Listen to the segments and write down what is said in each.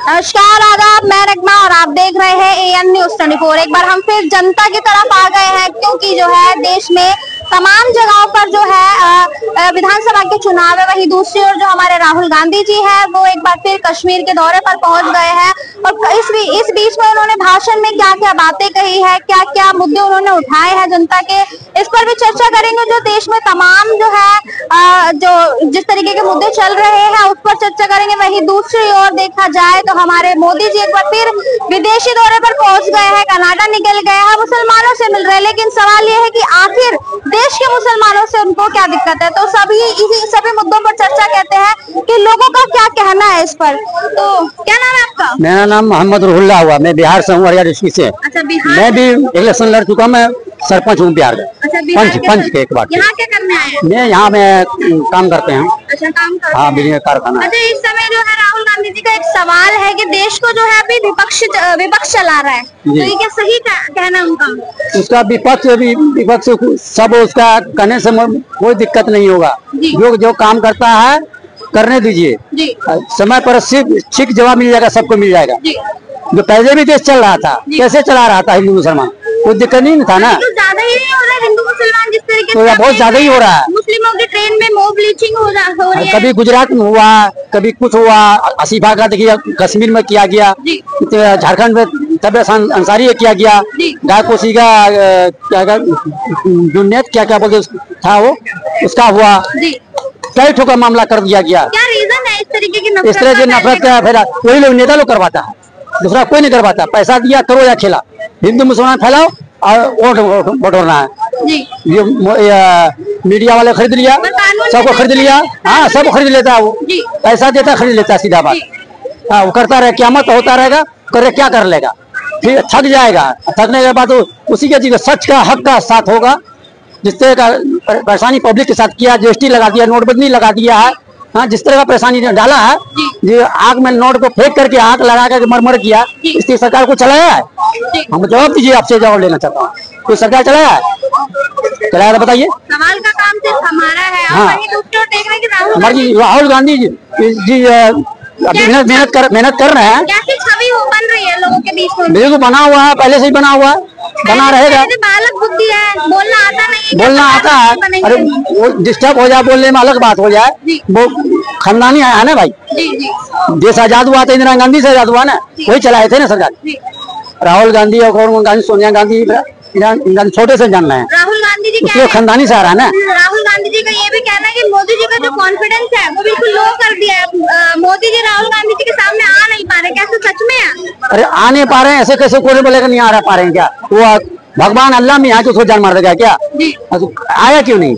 नमस्कार, आदाब, मैं नगमा और आप देख रहे हैं AN News 24। एक बार हम फिर जनता की तरफ आ गए हैं, क्योंकि जो है देश में तमाम जगहों पर जो है विधानसभा के चुनाव है। वहीं दूसरी ओर जो हमारे राहुल गांधी जी है वो एक बार फिर कश्मीर के दौरे पर पहुंच गए हैं और इस बीच में उन्होंने भाषण में क्या क्या बातें कही है, क्या क्या मुद्दे उन्होंने उठाए हैं जनता के, इस पर भी चर्चा करेंगे। जो देश में तमाम जो है जो जिस तरीके के मुद्दे चल रहे हैं उस पर चर्चा करेंगे। वहीं दूसरी ओर देखा जाए तो हमारे मोदी जी एक बार फिर विदेशी दौरे पर पहुंच गए हैं, कनाडा निकल गए हैं, मुसलमानों से मिल रहे हैं। लेकिन सवाल ये है कि आखिर देश के मुसलमानों से उनको क्या दिक्कत है। तो सभी मुद्दों पर चर्चा कहते हैं कि लोगों का क्या कहना है इस पर। तो क्या नाम है आपका? मेरा नाम मोहम्मद रुहुल्लाह हुआ, मैं बिहार से हूँ, अररिया डिस्ट्रिक्ट से। अच्छा, बिहार। मैं भी इलेक्शन लड़ चुका, मैं सरपंच हूँ बिहार का। अच्छा, पंच के एक बार। यहाँ क्या करने आए हैं? मैं यहाँ में काम करते हैं। अच्छा, काम करते हैं। हाँ, बिजनेस कारखाना। अच्छा, इस समय जो है राहुल गांधी जी का एक सवाल है कि देश को जो है अभी विपक्ष चला रहा है, तो ये क्या सही कहना है उनका? उसका विपक्ष सब उसका कहने से कोई दिक्कत नहीं होगा। जो काम करता है करने दीजिए, समय पर ठीक जवाब मिल जाएगा, सबको मिल जाएगा। जो पहले भी देश चल रहा था, कैसे चला रहा था हिंदू मुसलमान, कोई दिक्कत नहीं था ना। तो ज्यादा ही नहीं हो रहा है हिंदू मुसलमान जिस तरीके से बहुत ज्यादा ही हो रहा है। मुस्लिमों की ट्रेन में मॉब लिंचिंग हो रही है। कभी गुजरात में हुआ, कभी कुछ हुआ, आसिफा का देखिए कश्मीर में किया गया, झारखंड में तबरेज अंसारी किया गया, गायकोशी का जो नेट क्या बोलते था वो उसका हुआ, कई ठोका मामला कर दिया गया। क्या रीजन है इस तरीके की नफरत? इस तरह की नफरत का फिर वही लोग नेता लोग करवाता है, दूसरा कोई नहीं करवाता। पैसा दिया करो या खेला, हिंदू मुसलमान फैलाओ और वोट होना है। ये मीडिया वाले खरीद लिया, सबको खरीद लिया। हाँ, सब खरीद लेता है, वो पैसा देता खरीद लेता है, सीधा बात। हाँ, वो करता रहे, क़यामत होता रहेगा, करे क्या कर लेगा, फिर थक जाएगा। थकने के बाद उसी के चीज सच का हक का साथ होगा। जिस तरह का परेशानी पब्लिक के साथ किया, GST लगा दिया, नोटबंदी लगा दिया है, हाँ, जिस तरह का परेशानी डाला है, जो आग में नोट को फेंक करके आग लगा करके मर किया, इसकी सरकार को चलाया है। हम जवाब दीजिए, आपसे जवाब लेना चाहता हूँ, कोई सरकार चलाया है? चलाया तो बताइए। सवाल का काम सिर्फ हमारा है। हाँ, हमारी राहुल गांधी जी मेहनत कर रहे हैं। कैसी छवि बन रही है लोगों के बीच में? बिल्कुल बना हुआ है, पहले से ही बना हुआ है, बना रहेगा। बालक बुद्धि है, बोलना आता नहीं, बोलना आता है। अरे वो डिस्टर्ब हो जाए बोलने में, अलग बात हो जाए, वो खानदानी है ना भाई। देश आजाद हुआ था इंदिरा गांधी से आजाद हुआ ना, वही चलाए थे ना सरकार। राहुल गांधी और गांधी, सोनिया गांधी, छोटे से जान रहे हैं। राहुल गांधी जी उसको खानदानी से आ रहा है ना। राहुल गांधी जी का ये भी कहना है कि मोदी जी का जो कॉन्फिडेंस है वो बिल्कुल लो कर दिया है। मोदी जी राहुल गांधी जी के सामने आ नहीं पा रहे, कैसे सच में है? अरे आ नहीं पा रहे हैं, ऐसे कैसे कोई बोलेगा नहीं आ पा रहे हैं? क्या वो भगवान अल्लाह में है तो उसको जान मार देगा क्या? आया क्यों नहीं?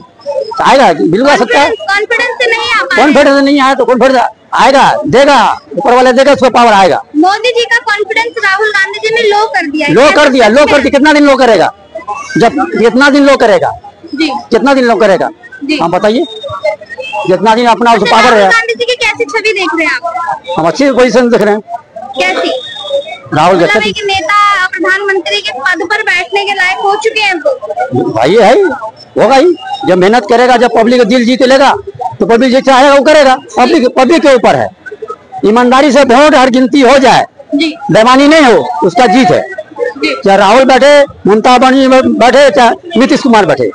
आएगा, बिल्कुल आ सकता है। कॉन्फिडेंस से नहीं आ पा, कॉन्फिडेंस नहीं आया तो कॉन्फिडेंस आएगा, देगा, ऊपर वाले देगा, उसको पावर आएगा। मोदी जी का कॉन्फिडेंस राहुल गांधी जी ने लो कर दिया। लो कर दिया। कितना दिन लो करेगा? जब कितना दिन लो करेगा? कितना दिन लो करेगा? हाँ बताइए। जितना दिन अपना उस पावर है। गांधी जी की कैसी छवि देख रहे हैं आप? हम अच्छी पोजीशन देख रहे हैं। कैसी? राहुल गांधी के नेता प्रधानमंत्री के पद पर बैठने के लायक हो चुके हैं तो भाई है, होगा ही। जब मेहनत करेगा, जब पब्लिक का दिल जीत लेगा तो पब्लिक जो चाहेगा वो करेगा। पब्लिक के ऊपर है। ईमानदारी से वोट हर गिनती हो जाए, बेईमानी नहीं हो, उसका जीत है। चाहे राहुल बैठे, ममता बनर्जी बैठे, चाहे नीतीश कुमार बैठे,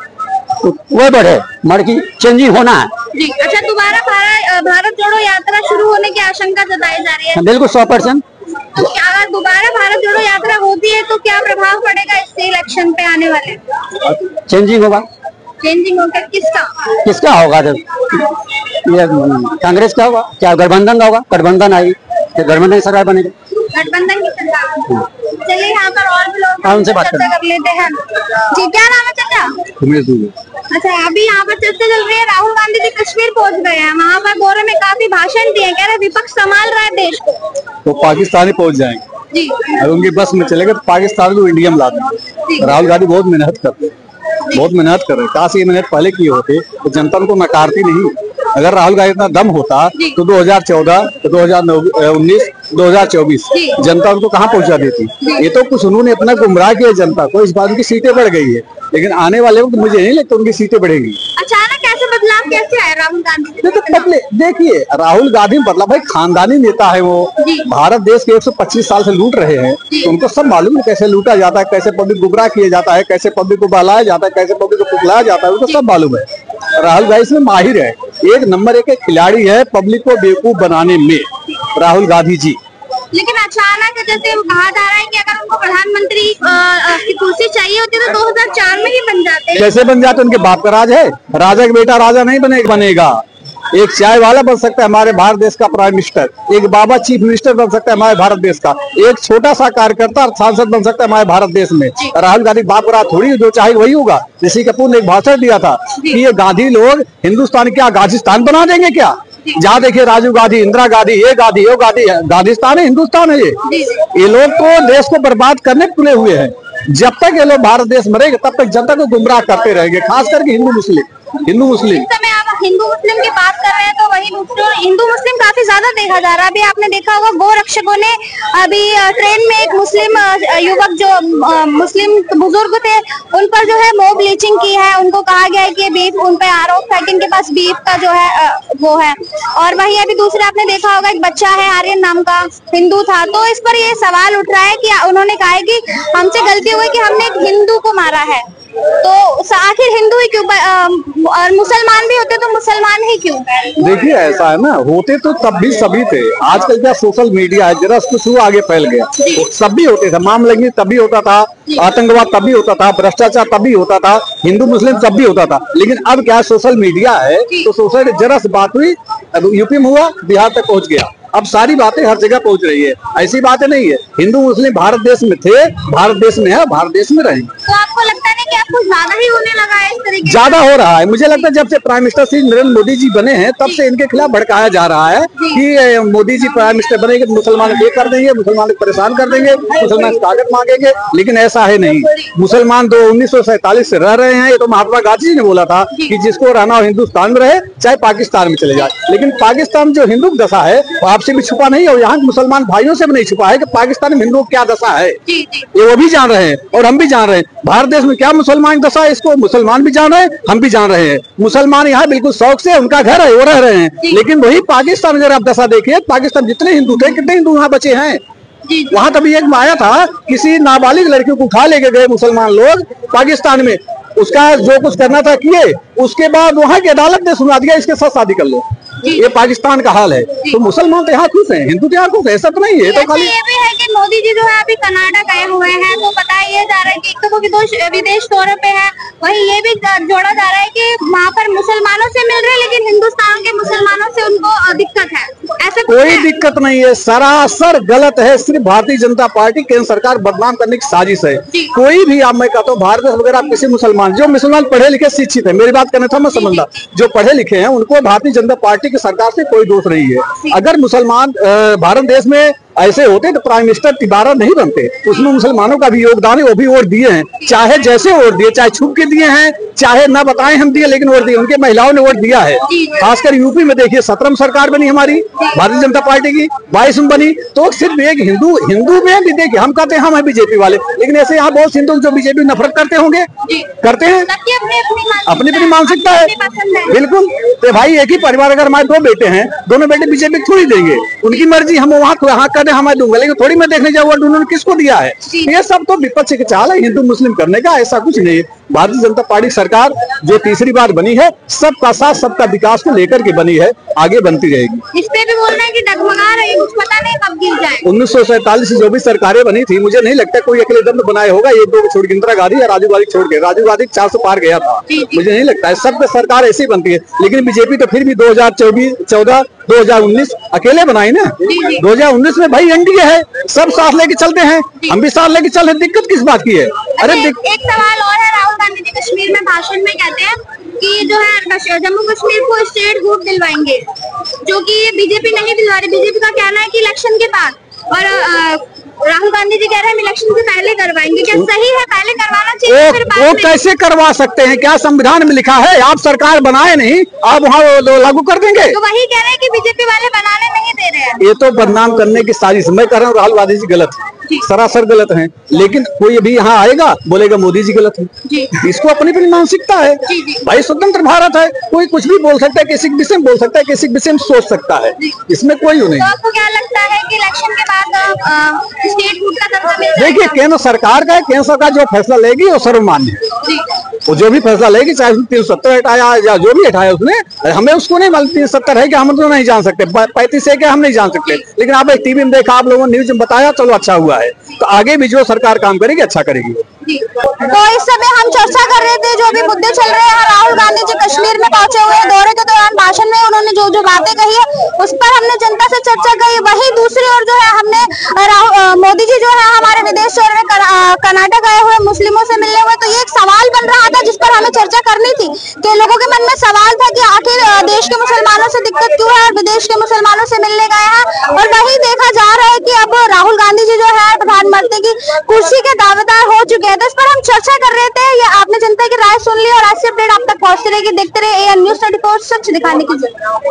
वो बढ़े, मर की चेंजिंग होना है। अच्छा, दोबारा भारत जोड़ो यात्रा शुरू होने की आशंका जताई जा रही है। बिल्कुल 100%। तो अगर दोबारा भारत जोड़ो यात्रा होती है तो क्या प्रभाव पड़ेगा इससे इलेक्शन पे आने वाले? चेंजिंग होगा। चेंजिंग होगा किसका होगा? जब ये कांग्रेस का होगा, क्या गठबंधन का होगा? गठबंधन आई तो गठबंधन की सरकार बनेगी। गठबंधन की सरकार। चलिए यहाँ पर और भी लोग उनसे बात कर लेते हैं। जी, क्या नाम है चाचा? अच्छा, अभी यहाँ पर चर्चा चल रही है, राहुल गांधी जी कश्मीर पहुँच गए हैं, वहाँ पर दौरे में काफी भाषण दिए, कह रहे विपक्ष संभाल रहा है देश को। तो पाकिस्तान ही पहुँच जाएंगे जी। अगर उनकी बस में चलेगा तो पाकिस्तान को इंडिया में ला देंगे। राहुल गांधी बहुत मेहनत करते हैं, बहुत मेहनत कर रहे हैं। काश ये मेहनत पहले किए होते तो जनता उनको नकारती नहीं। अगर राहुल गांधी इतना दम होता तो 2014, 2019, 2024 जनता उनको कहाँ पहुंचा देती। ये तो कुछ उन्होंने अपना गुमराह किया जनता को। इस बार उनकी सीटें बढ़ गई है, लेकिन आने वाले वक्त मुझे नहीं लगता उनकी सीटें बढ़ेंगी। अचानक कैसे बदलाव बदलाव कैसे आया राहुल गांधी? देखिए राहुल गांधी मतलब भाई खानदानी नेता है वो, भारत देश के 125 साल से लूट रहे हैं, तो उनको सब मालूम है कैसे लूटा जाता है, कैसे पब्लिक गुमराह किया जाता है, कैसे पब्लिक को बहलाया जाता है, कैसे पब्लिक को फुसलाया जाता है, उनको सब मालूम है। राहुल गांधी इसमें माहिर है, एक नंबर एक खिलाड़ी है पब्लिक को बेवकूफ बनाने में राहुल गांधी जी। लेकिन अचानक जैसे कहा जा रहा है कि अगर उनको प्रधानमंत्री की कुर्सी चाहिए होती तो 2004 में ही बन जाते। कैसे बन जाते? उनके बाप का राज है, राजा का बेटा राजा नहीं बनेगा। एक चाय वाला बन सकता है हमारे भारत देश का प्राइम मिनिस्टर, एक बाबा चीफ मिनिस्टर बन सकता है हमारे भारत देश का, एक छोटा सा कार्यकर्ता सांसद बन सकता है हमारे भारत देश में। राहुल गांधी बाप का राज थोड़ी, जो चाहे वही होगा। ऋषि कपूर ने एक भाषण दिया था कि ये गांधी लोग हिंदुस्तान क्या गाजिस्तान बना देंगे क्या? जहाँ देखिए राजीव गांधी, इंदिरा गांधी, ये गांधी, वो गांधी, गाजिस्तान है हिंदुस्तान है ये लोग तो देश को बर्बाद करने तुले हुए हैं। जब तक ये लोग भारत देश में रहेंगे तब तक जनता को गुमराह करते रहेंगे, खास करके हिंदू मुस्लिम। हिंदू मुस्लिम की बात कर रहे हैं तो वही हिंदू मुस्लिम काफी ज्यादा देखा जा रहा है। अभी आपने देखा होगा गो रक्षकों ने अभी ट्रेन में एक मुस्लिम युवक जो मुस्लिम बुजुर्ग थे उन पर जो है मॉब लिंचिंग की है। उनको कहा गया है कि बीफ, उन पे आरोप है कि इनके पास बीफ का जो है वो है। और वही अभी दूसरे आपने देखा होगा एक बच्चा है आर्यन नाम का, हिंदू था, तो इस पर ये सवाल उठ रहा है कि उन्होंने कहा है कि हमसे गलती हुई कि हमने एक हिंदू को मारा है, तो आखिर हिंदू ही क्यों और मुसलमान भी होते तो मुसलमान ही क्यों? देखिए ऐसा है ना, होते तो तब भी सभी थे। आजकल क्या सोशल मीडिया है, जरा कुछ हुआ आगे फैल गया, सब भी होते थे। मामलंगी तभी होता था, आतंकवाद तभी होता था, भ्रष्टाचार तभी होता था, हिंदू मुस्लिम तब भी होता था। लेकिन अब क्या सोशल मीडिया है तो सोशल जरा से बात हुई, यूपी में हुआ, बिहार तक पहुंच गया, अब सारी बातें हर जगह पहुंच रही है। ऐसी बातें नहीं है, हिंदू मुस्लिम भारत देश में थे, भारत देश में है, भारत देश में रहेंगे। तो आपको लगता नहीं कि आपको ज्यादा ही होने लगा है इस तरीके? ज्यादा हो रहा है, मुझे लगता है जब से प्राइम मिनिस्टर श्री नरेंद्र मोदी जी बने हैं तब से इनके खिलाफ भड़काया जा रहा है कि मोदी जी प्राइम मिनिस्टर बनेंगे तो मुसलमान ये कर देंगे, मुसलमान को परेशान कर देंगे, मुसलमान ताकत मांगेंगे। लेकिन ऐसा है नहीं, मुसलमान 1947 से रह रहे हैं। ये तो महात्मा गांधी जी ने बोला था कि जिसको रहना हो हिंदुस्तान में रहे, चाहे पाकिस्तान में चले जाए। लेकिन पाकिस्तान जो हिंदू दशा है वो आपसे भी छुपा नहीं है, यहाँ मुसलमान भाइयों से भी नहीं छुपा है कि पाकिस्तान में हिंदुओं की क्या दशा है। ये वो भी जान रहे हैं और हम भी जान रहे हैं भारत देश में क्या मुसलमान दशा है, इसको मुसलमान भी जान रहे हैं, हम भी जान रहे हैं। मुसलमान यहाँ बिल्कुल शौक से, उनका घर है, वो रह रहे हैं। लेकिन वही पाकिस्तान अगर आप दशा देखिए, पाकिस्तान जितने हिंदू थे कितने हिंदू वहाँ बचे हैं। वहां तभी एक आया था, किसी नाबालिग लड़कियों को उठा लेके गए मुसलमान लोग पाकिस्तान में, उसका जो कुछ करना था किए, उसके बाद वहां की अदालत ने सुना दिया इसके साथ शादी कर लो। ये पाकिस्तान का हाल है। तो मुसलमान तो यहाँ खुश हैं, हिंदू तो यहाँ खुश है, ऐसा तो नहीं है। तो खाली ये भी है कि मोदी जी जो है अभी कनाडा गए हुए हैं, तो बताया जा रहा है कि तो वो विदेश दौरे पे है, वहीं ये भी जोड़ा जा रहा है कि वहाँ पर मुसलमानों से मिल रहे हैं लेकिन हिंदुस्तान के मुसलमानों से उनको दिक्कत है। ऐसा कोई दिक्कत नहीं है, सरासर गलत है। सिर्फ भारतीय जनता पार्टी केंद्र सरकार बदनाम करने की साजिश है। कोई भी, आप मैं कहता हूँ भारत देश वगैरह आप किसी मुसलमान, जो मुसलमान पढ़े लिखे शिक्षित है, मेरी बात करने था मैं समझदा, जो पढ़े लिखे हैं उनको भारतीय जनता पार्टी की सरकार से कोई दोष नहीं है। अगर मुसलमान भारत देश में ऐसे होते तो प्राइम मिनिस्टर तिबारा नहीं बनते। उसमें मुसलमानों का भी योगदान है, वो भी वोट दिए हैं, चाहे जैसे वोट दिए, चाहे छुप के दिए हैं, चाहे ना बताएं हम दिए, लेकिन वोट दिए। उनके महिलाओं ने वोट दिया है। खासकर यूपी में देखिए 17 सरकार बनी हमारी भारतीय जनता पार्टी की, 22 में बनी। तो सिर्फ एक हिंदू में भी देखिए, हम कहते हैं हम है बीजेपी वाले, लेकिन ऐसे यहाँ बहुत हिंदू जो बीजेपी नफरत करते होंगे, करते हैं, अपनी अपनी मानसिकता है। बिल्कुल, तो भाई एक ही परिवार, अगर हमारे 2 बेटे हैं, दोनों बेटे बीजेपी थोड़ी देंगे, उनकी मर्जी, हम वहाँ कर हमें दूंगा, लेकिन थोड़ी मैं देखने जाऊंगा उन्होंने किसको दिया है। ये सब तो विपक्ष की चाल है हिंदू मुस्लिम करने का, ऐसा कुछ नहीं है। भारतीय जनता पार्टी सरकार जो तीसरी बार बनी है, सबका साथ सबका विकास को लेकर के बनी है, आगे बनती रहेगी। इस पे भी बोल रहे हैं कि डगमगा रही है, कुछ पता नहीं कब गिर जाए। 1947 से जो भी सरकारें बनी थी, मुझे नहीं लगता कोई अकेले दम बनाए होगा, एक दो छोड़ के, इंदिरा गांधी या राजीव गांधी छोड़ के, राजीव गांधी 400 पार गया था, मुझे नहीं लगता है। सब सरकार ऐसी बनती है, लेकिन बीजेपी तो फिर भी 2014, 2019 अकेले बनाई ना। 2019 में भाई एनडीए है, सब साथ लेके चलते हैं, हम भी साथ लेके चल रहे, दिक्कत किस बात की है? अरे एक सवाल और है, राहुल गांधी जी कश्मीर में भाषण में कहते हैं कि जो है जम्मू कश्मीर को स्टेट ग्रुप दिलवाएंगे, जो कि बीजेपी नहीं दिलवा रही। बीजेपी का कहना है कि इलेक्शन के बाद, और राहुल गांधी जी कह रहे हैं इलेक्शन से पहले करवाएंगे। क्या सही है? पहले करवाना चाहिए, फिर बाद में? वो कैसे करवा सकते हैं? क्या संविधान में लिखा है? आप सरकार बनाए नहीं, आप वहाँ लागू कर देंगे? तो वही कह रहे हैं कि बीजेपी वाले बनाने नहीं दे रहे हैं। ये तो बदनाम करने की साजिश। मैं कह रहा हूँ राहुल गांधी जी गलत है। सरासर गलत हैं। लेकिन कोई अभी यहाँ आएगा बोलेगा मोदी जी गलत है। इसको अपनी अपनी मानसिकता है। भाई स्वतंत्र भारत है, कोई कुछ भी बोल सकता है, किसी विषय में बोल सकता है, किसी विषय में सोच सकता है, इसमें कोई नहीं। तो आपको क्या लगता है कि इलेक्शन के बाद स्टेट फूड का दर्जा मिल जाएगा? देखिए केंद्र सरकार का है, केंद्र सरकार जो फैसला लेगी वो सर्वमान्य है। वो जो भी फैसला लेगी, चाहे 370 हटाया या जो भी हटाया उसने, हमें उसको नहीं मालूम 370 है कि हम तो नहीं जान सकते, 35 है क्या हम नहीं जान सकते। लेकिन आप टीवी में देखा, आप लोगों ने न्यूज में बताया, चलो अच्छा हुआ है। तो आगे भी जो सरकार काम करेगी अच्छा करेगी। तो इस समय हम चर्चा कर रहे थे जो भी मुद्दे चल रहे हैं। राहुल गांधी जी कश्मीर में पहुंचे हुए दौरे के दौरान भाषण में उन्होंने जो जो बातें कही है उस पर हमने जनता से चर्चा की। वहीं दूसरी ओर जो है हमने मोदी जी जो है हमारे विदेश से कर्नाटक आए हुए मुस्लिमों से मिलने हुए, तो ये एक सवाल बन रहा था जिस पर हमें चर्चा करनी थी कि लोगों के मन में सवाल था कि आखिर देश के मुसलमानों से दिक्कत क्यों है और विदेश के मुसलमानों से मिलने गए हैं। और वही देखा जा रहा है कि अब राहुल गांधी जी जो है प्रधानमंत्री की कुर्सी के दावेदार हो चुके हैं। तो इस पर हम चर्चा कर रहे थे। ये आपने जनता की राय सुन ली और ऐसी अपडेट आप तक पहुंचती रहेगी। देखते रहे AN News 24, सच दिखाने की जरूरत।